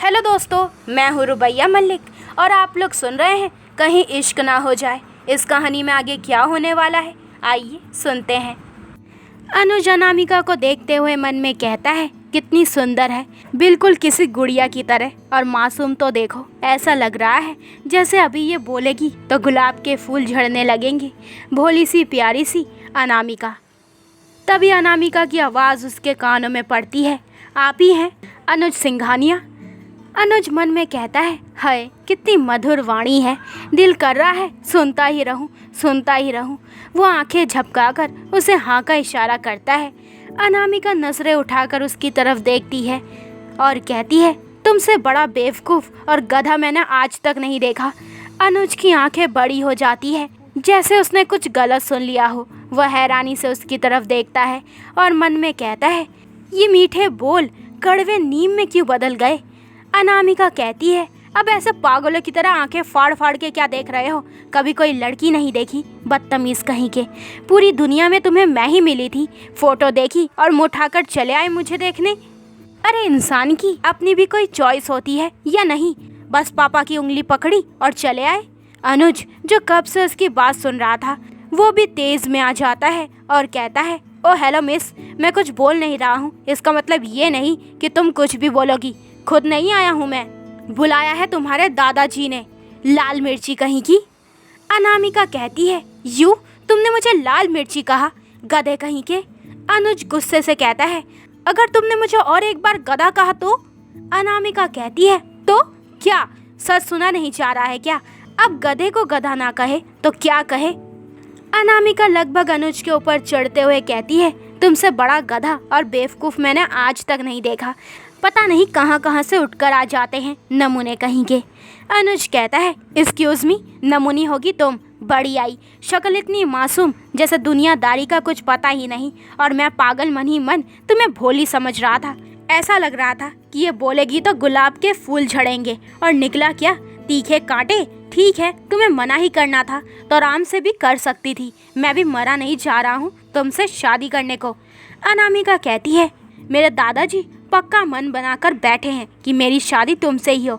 Hello दोस्तों, मैं हूँ रुबैया मलिक और आप लोग सुन रहे हैं कहीं इश्क ना हो जाए। इस कहानी में आगे क्या होने वाला है, आइए सुनते हैं। अनुज अनामिका को देखते हुए मन में कहता है, कितनी सुंदर है, बिल्कुल किसी गुड़िया की तरह। और मासूम तो देखो, ऐसा लग रहा है जैसे अभी ये बोलेगी तो गुलाब के फूल झड़ने लगेंगे। भोली सी प्यारी सी अनामिका। तभी अनामिका की आवाज़ उसके कानों में पड़ती है, आप ही हैं अनुज सिंघानिया। अनुज मन में कहता है, हाय कितनी मधुर वाणी है, दिल कर रहा है सुनता ही रहूं, सुनता ही रहूं। वो आंखें झपकाकर उसे हाँ का इशारा करता है। अनामिका नजरें उठाकर उसकी तरफ देखती है और कहती है, तुमसे बड़ा बेवकूफ़ और गधा मैंने आज तक नहीं देखा। अनुज की आंखें बड़ी हो जाती है, जैसे उसने कुछ गलत सुन लिया हो। वह हैरानी से उसकी तरफ देखता है और मन में कहता है, ये मीठे बोल कड़वे नीम में क्यों बदल गए। अनामिका कहती है, अब ऐसे पागलों की तरह आंखें फाड़ फाड़ के क्या देख रहे हो? कभी कोई लड़की नहीं देखी, बदतमीज़ कहीं के। पूरी दुनिया में तुम्हें मैं ही मिली थी। फोटो देखी और मुँह उठाकर चले आए मुझे देखने। अरे इंसान की अपनी भी कोई चॉइस होती है या नहीं? बस पापा की उंगली पकड़ी और चले आए। अनुज, जो कब से उसकी बात सुन रहा था, वो भी तेज़ में आ जाता है और कहता है, ओ हेलो मिस, मैं कुछ बोल नहीं रहा हूँ। इसका मतलब ये नहीं कि तुम कुछ भी बोलोगी। खुद नहीं आया हूँ मैं, बुलाया है तुम्हारे दादाजी ने, लाल मिर्ची कहीं की। अनामिका कहती है, यू तुमने मुझे लाल मिर्ची कहा, गधे कहीं के। अनुज गुस्से से कहता है, अगर तुमने मुझे और एक बार गधा कहा तो? अनामिका कहती है, तो क्या सच सुना नहीं चाह रहा है क्या? अब गधे को गधा ना कहे तो क्या कहे? अनामिका लगभग अनुज के ऊपर चढ़ते हुए कहती है, तुमसे बड़ा गधा और बेवकूफ़ मैंने आज तक नहीं देखा। पता नहीं कहाँ कहाँ से उठकर आ जाते हैं नमूने कहीं के। अनुज कहता है, एक्सक्यूज़ मी, नमूनी होगी तुम, बड़ी आई, शक्ल इतनी मासूम जैसे दुनियादारी का कुछ पता ही नहीं। और मैं पागल मन ही मन तुम्हें भोली समझ रहा था। ऐसा लग रहा था कि ये बोलेगी तो गुलाब के फूल झड़ेंगे, और निकला क्या, तीखे कांटे। ठीक है, तुम्हें मना ही करना था तो आराम से भी कर सकती थी। मैं भी मरा नहीं जा रहा हूँ तुमसे शादी करने को। अनामिका कहती है, मेरे दादाजी पक्का मन बनाकर बैठे हैं कि मेरी शादी तुमसे ही हो,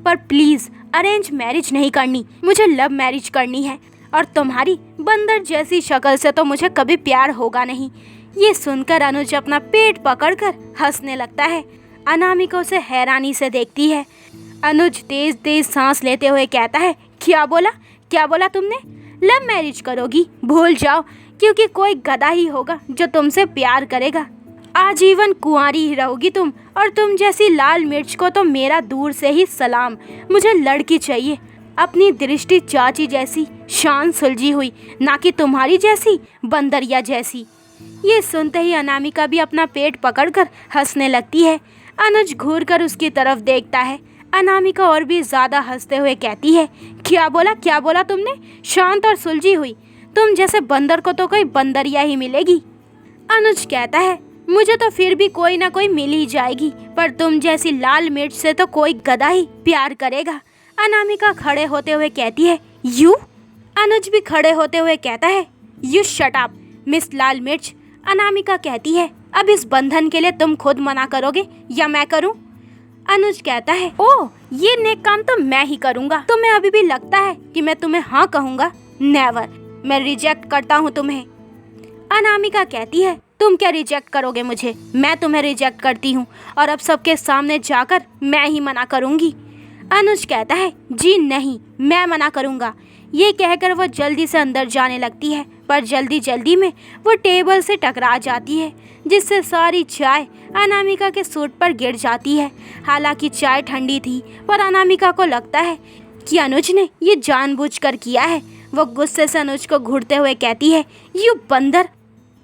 पर प्लीज़ अरेंज मैरिज नहीं करनी, मुझे लव मैरिज करनी है। और तुम्हारी बंदर जैसी शक्ल से तो मुझे कभी प्यार होगा नहीं। ये सुनकर अनुज अपना पेट पकड़कर हंसने लगता है। अनामिका उसे हैरानी से देखती है। अनुज तेज तेज सांस लेते हुए कहता है, क्या बोला तुमने? लव मैरिज करोगी? भूल जाओ, क्योंकि कोई गधा ही होगा जो तुमसे प्यार करेगा। आजीवन कुंवारी ही रहोगी तुम, और तुम जैसी लाल मिर्च को तो मेरा दूर से ही सलाम। मुझे लड़की चाहिए, अपनी दृष्टि चाची जैसी, शान सुलझी हुई, ना कि तुम्हारी जैसी बंदरिया जैसी। ये सुनते ही अनामिका भी अपना पेट पकड़कर हंसने लगती है। अनुज घूर कर उसकी तरफ देखता है। अनामिका और भी ज़्यादा हंसते हुए कहती है, क्या बोला तुमने? शांत और सुलझी हुई? तुम जैसे बंदर को तो कोई बंदरिया ही मिलेगी। अनुज कहता है, मुझे तो फिर भी कोई ना कोई मिल ही जाएगी, पर तुम जैसी लाल मिर्च से तो कोई गधा ही प्यार करेगा। अनामिका खड़े होते हुए कहती है, यू? अनुज भी खड़े होते हुए कहता है, यू शट अप मिस लाल मिर्च। अनामिका कहती है, अब इस बंधन के लिए तुम खुद मना करोगे या मैं करूं? अनुज कहता है, ओह ये नेक काम तो मैं ही करूंगा। तुम्हें अभी भी लगता है कि मैं तुम्हें हाँ कहूंगा? नेवर, मैं रिजेक्ट करता हूँ तुम्हें। अनामिका कहती है, तुम क्या रिजेक्ट करोगे मुझे? मैं तुम्हें रिजेक्ट करती हूँ, और अब सबके सामने जाकर मैं ही मना करूँगी। अनुज कहता है, जी नहीं, मैं मना करूँगा। ये कहकर वो जल्दी से अंदर जाने लगती है, पर जल्दी जल्दी में वो टेबल से टकरा जाती है, जिससे सारी चाय अनामिका के सूट पर गिर जाती है। हालांकि चाय ठंडी थी, पर अनामिका को लगता है कि अनुज ने ये जानबूझकर किया है। वो गुस्से से अनुज को घूरते हुए कहती है, यू बंदर,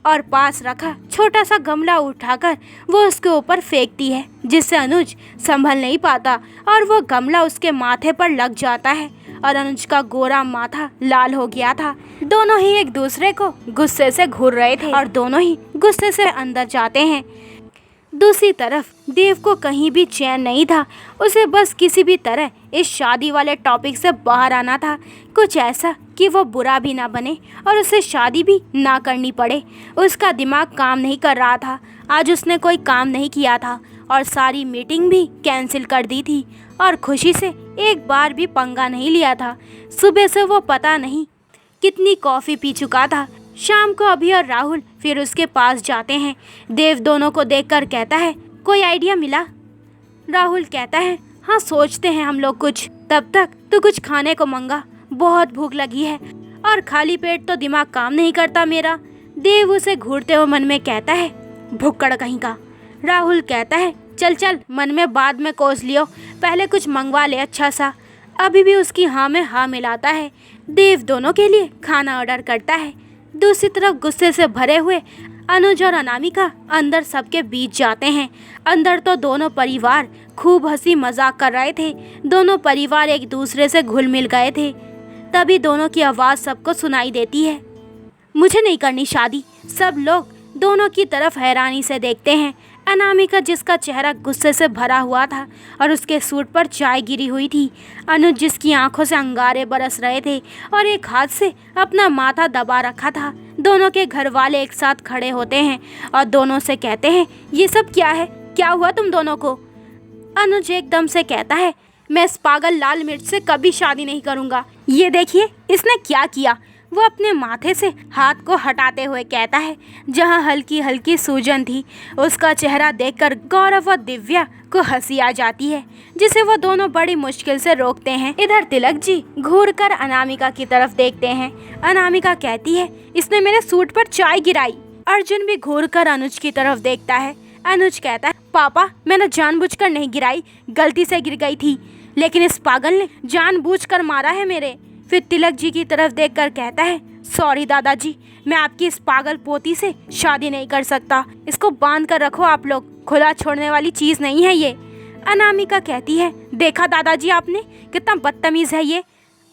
और पास रखा छोटा सा गमला उठाकर वो उसके ऊपर फेंकती है, जिससे अनुज संभल नहीं पाता और वो गमला उसके माथे पर लग जाता है और अनुज का गोरा माथा लाल हो गया था। दोनों ही एक दूसरे को गुस्से से घूर रहे थे और दोनों ही गुस्से से अंदर जाते हैं। दूसरी तरफ देव को कहीं भी चैन नहीं था। उसे बस किसी भी तरह इस शादी वाले टॉपिक से बाहर आना था, कुछ ऐसा कि वो बुरा भी ना बने और उसे शादी भी ना करनी पड़े। उसका दिमाग काम नहीं कर रहा था। आज उसने कोई काम नहीं किया था और सारी मीटिंग भी कैंसिल कर दी थी और खुशी से एक बार भी पंगा नहीं लिया था। सुबह से वो पता नहीं कितनी कॉफ़ी पी चुका था। शाम को अभी और राहुल फिर उसके पास जाते हैं। देव दोनों को देखकर कहता है, कोई आइडिया मिला? राहुल कहता है, हाँ सोचते हैं हम लोग कुछ। तब तक तू कुछ खाने को मंगा, बहुत भूख लगी है और खाली पेट तो दिमाग काम नहीं करता मेरा। देव उसे घूरते हुए मन में कहता है, भुक्कड़ कहीं का। राहुल कहता है, चल चल, मन में बाद में कोस लियो, पहले कुछ मंगवा ले अच्छा सा। अभी भी उसकी हाँ में हाँ मिलाता है। देव दोनों के लिए खाना ऑर्डर करता है। दूसरी तरफ गुस्से से भरे हुए अनुज और अनामिका अंदर सबके बीच जाते हैं। अंदर तो दोनों परिवार खूब हंसी मजाक कर रहे थे। दोनों परिवार एक दूसरे से घुल मिल गए थे। तभी दोनों की आवाज़ सबको सुनाई देती है, मुझे नहीं करनी शादी। सब लोग दोनों की तरफ हैरानी से देखते हैं। अनामिका जिसका चेहरा गुस्से से भरा हुआ था और उसके सूट पर चाय गिरी हुई थी। अनुज जिसकी आंखों से अंगारे बरस रहे थे और एक हाथ से अपना माथा दबा रखा था। दोनों के घर वाले एक साथ खड़े होते हैं और दोनों से कहते हैं, ये सब क्या है? क्या हुआ तुम दोनों को? अनुज एकदम से कहता है, मैं इस पागल लाल मिर्च से कभी शादी नहीं करूँगा। ये देखिए इसने क्या किया। वो अपने माथे से हाथ को हटाते हुए कहता है, जहाँ हल्की हल्की सूजन थी। उसका चेहरा देखकर गौरव और दिव्या को हंसी आ जाती है, जिसे वो दोनों बड़ी मुश्किल से रोकते हैं। इधर तिलक जी घूरकर अनामिका की तरफ देखते हैं। अनामिका कहती है, इसने मेरे सूट पर चाय गिराई। अर्जुन भी घूरकर अनुज की तरफ देखता है। अनुज कहता है, पापा मैंने जानबूझकर नहीं गिराई, गलती से गिर गई थी, लेकिन इस पागल ने जानबूझकर मारा है मेरे। फिर तिलक जी की तरफ देखकर कहता है, सॉरी दादाजी, मैं आपकी इस पागल पोती से शादी नहीं कर सकता। इसको बांध कर रखो आप लोग, खुला छोड़ने वाली चीज़ नहीं है ये। अनामिका कहती है, देखा दादाजी आपने, कितना बदतमीज़ है ये।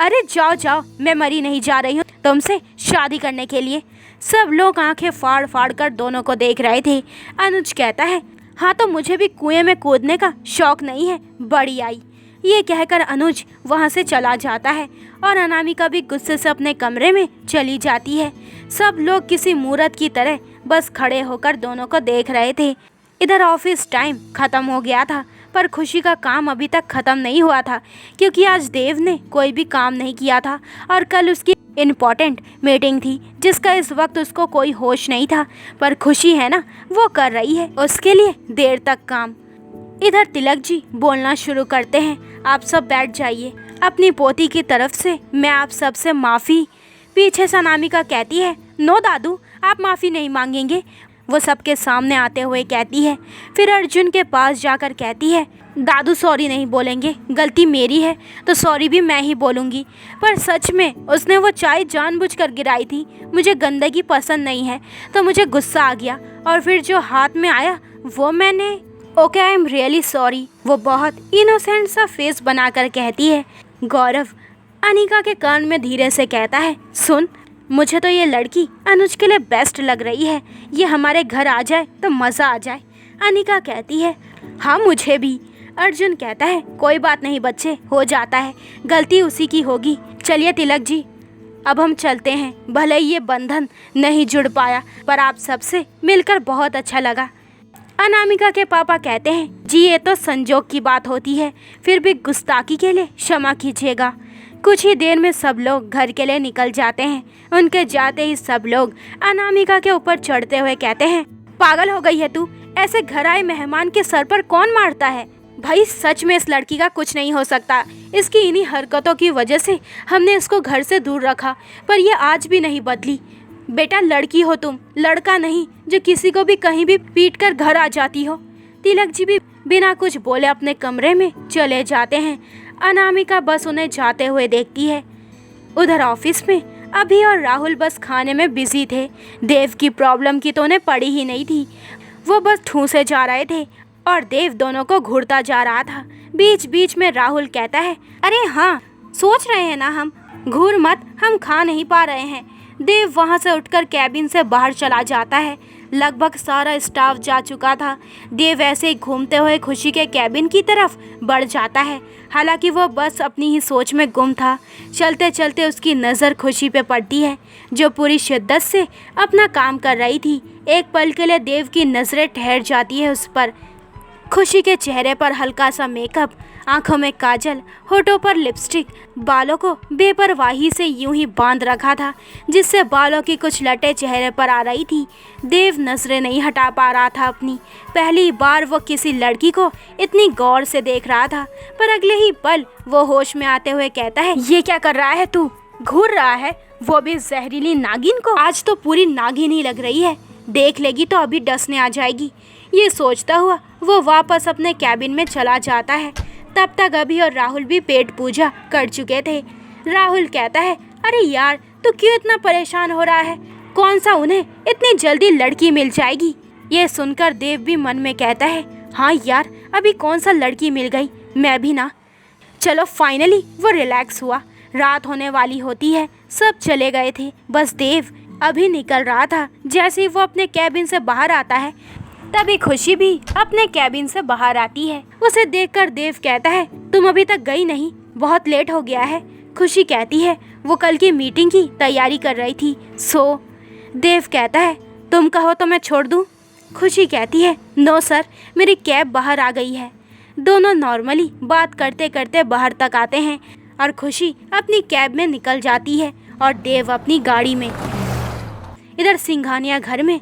अरे जाओ जाओ, मैं मरी नहीं जा रही हूँ तुमसे शादी करने के लिए। सब लोग आंखें फाड़ फाड़ कर दोनों को देख रहे थे। अनुज कहता है, हाँ तो मुझे भी कुएं में कूदने का शौक नहीं है, बड़ी आई। ये कहकर अनुज वहाँ से चला जाता है और अनामिका भी गुस्से से अपने कमरे में चली जाती है। सब लोग किसी मूर्त की तरह बस खड़े होकर दोनों को देख रहे थे। इधर ऑफिस टाइम ख़त्म हो गया था, पर खुशी का काम अभी तक ख़त्म नहीं हुआ था, क्योंकि आज देव ने कोई भी काम नहीं किया था और कल उसकी इम्पॉर्टेंट मीटिंग थी, जिसका इस वक्त उसको कोई होश नहीं था। पर खुशी है ना, वो कर रही है उसके लिए देर तक काम। इधर तिलक जी बोलना शुरू करते हैं, आप सब बैठ जाइए। अपनी पोती की तरफ से मैं आप सबसे माफ़ी। पीछे से अनामिका कहती है, नो दादू, आप माफ़ी नहीं मांगेंगे। वो सबके सामने आते हुए कहती है। फिर अर्जुन के पास जाकर कहती है, दादू सॉरी नहीं बोलेंगे, गलती मेरी है तो सॉरी भी मैं ही बोलूँगी। पर सच में उसने वो चाय जानबूझकर गिराई थी। मुझे गंदगी पसंद नहीं है तो मुझे गुस्सा आ गया, और फिर जो हाथ में आया वो मैंने। Okay, I am really sorry. वो बहुत इनोसेंट सा फेस बनाकर कहती है। गौरव अनिका के कान में धीरे से कहता है, सुन, मुझे तो ये लड़की अनुज के लिए बेस्ट लग रही है। ये हमारे घर आ जाए तो मज़ा आ जाए। अनिका कहती है, हाँ मुझे भी। अर्जुन कहता है, कोई बात नहीं बच्चे, हो जाता है, गलती उसी की होगी। चलिए तिलक जी, अब हम चलते हैं। भले ही ये बंधन नहीं जुड़ पाया, पर आप सबसे मिलकर बहुत अच्छा लगा। अनामिका के पापा कहते हैं, जी ये तो संजोग की बात होती है, फिर भी गुस्ताखी के लिए क्षमा कीजिएगा। कुछ ही देर में सब लोग घर के लिए निकल जाते हैं। उनके जाते ही सब लोग अनामिका के ऊपर चढ़ते हुए कहते हैं, पागल हो गई है तू, ऐसे घर आए मेहमान के सर पर कौन मारता है? भाई सच में इस लड़की का कुछ नहीं हो सकता। इसकी इन्हीं हरकतों की वजह से हमने इसको घर से दूर रखा, पर यह आज भी नहीं बदली। बेटा लड़की हो तुम, लड़का नहीं जो किसी को भी कहीं भी पीट कर घर आ जाती हो। तिलक जी भी बिना कुछ बोले अपने कमरे में चले जाते हैं। अनामिका बस उन्हें जाते हुए देखती है। उधर ऑफिस में अभी और राहुल बस खाने में बिजी थे। देव की प्रॉब्लम की तो उन्हें पड़ी ही नहीं थी। वो बस ठूंसे जा रहे थे और देव दोनों को घूरता जा रहा था। बीच बीच में राहुल कहता है, अरे हाँ, सोच रहे हैं ना हम, घूर मत, हम खा नहीं पा रहे हैं। देव वहाँ से उठकर कैबिन से बाहर चला जाता है। लगभग सारा स्टाफ जा चुका था। देव ऐसे ही घूमते हुए खुशी के कैबिन की तरफ बढ़ जाता है। हालांकि वो बस अपनी ही सोच में गुम था। चलते चलते उसकी नज़र खुशी पे पड़ती है, जो पूरी शिद्दत से अपना काम कर रही थी। एक पल के लिए देव की नज़रें ठहर जाती है उस पर। खुशी के चेहरे पर हल्का सा मेकअप, आंखों में काजल, होठों पर लिपस्टिक, बालों को बेपरवाही से यूं ही बांध रखा था जिससे बालों की कुछ लटें चेहरे पर आ रही थी। देव नजरें नहीं हटा पा रहा था अपनी। पहली बार वो किसी लड़की को इतनी गौर से देख रहा था, पर अगले ही पल वो होश में आते हुए कहता है, ये क्या कर रहा है तू? घूर रहा है, वो भी जहरीली नागिन को। आज तो पूरी नागिन ही लग रही है, देख लेगी तो अभी डसने आ जाएगी। ये सोचता हुआ वो वापस अपने कैबिन में चला जाता है। तब तक अभी और राहुल भी पेट पूजा कर चुके थे। राहुल कहता है, अरे यार तू क्यों इतना परेशान हो रहा है? कौन सा उन्हें इतनी जल्दी लड़की मिल जाएगी? ये सुनकर देव भी मन में कहता है, हाँ यार अभी कौन सा लड़की मिल गई, मैं भी ना। चलो फाइनली वो रिलैक्स हुआ। रात होने वाली होती है, सब चले गए थे, बस देव अभी निकल रहा था। जैसे ही वो अपने कैबिन से बाहर आता है तभी खुशी भी अपने कैबिन से बाहर आती है। उसे देखकर देव कहता है, तुम अभी तक गई नहीं, बहुत लेट हो गया है। खुशी कहती है, वो कल की मीटिंग की तैयारी कर रही थी। देव कहता है, तुम कहो तो मैं छोड़ दूं? खुशी कहती है, नो सर, मेरी कैब बाहर आ गई है। दोनों नॉर्मली बात करते करते बाहर तक आते हैं और खुशी अपनी कैब में निकल जाती है और देव अपनी गाड़ी में। इधर सिंघानिया घर में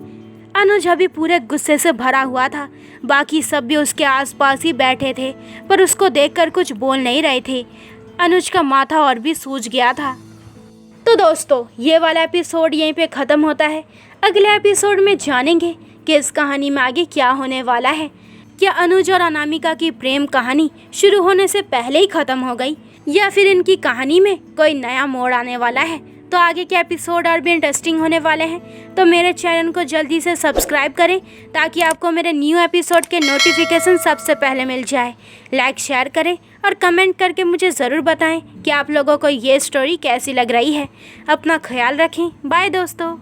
अनुज अभी पूरे गुस्से से भरा हुआ था। बाकी सब भी उसके आसपास ही बैठे थे, पर उसको देखकर कुछ बोल नहीं रहे थे। अनुज का माथा और भी सूज गया था। तो दोस्तों, ये वाला एपिसोड यहीं पे ख़त्म होता है। अगले एपिसोड में जानेंगे कि इस कहानी में आगे क्या होने वाला है। क्या अनुज और अनामिका की प्रेम कहानी शुरू होने से पहले ही ख़त्म हो गई, या फिर इनकी कहानी में कोई नया मोड़ आने वाला है? तो आगे के एपिसोड और भी इंटरेस्टिंग होने वाले हैं, तो मेरे चैनल को जल्दी से सब्सक्राइब करें ताकि आपको मेरे न्यू एपिसोड के नोटिफिकेशन सबसे पहले मिल जाए। लाइक शेयर करें और कमेंट करके मुझे ज़रूर बताएं कि आप लोगों को ये स्टोरी कैसी लग रही है। अपना ख्याल रखें। बाय दोस्तों।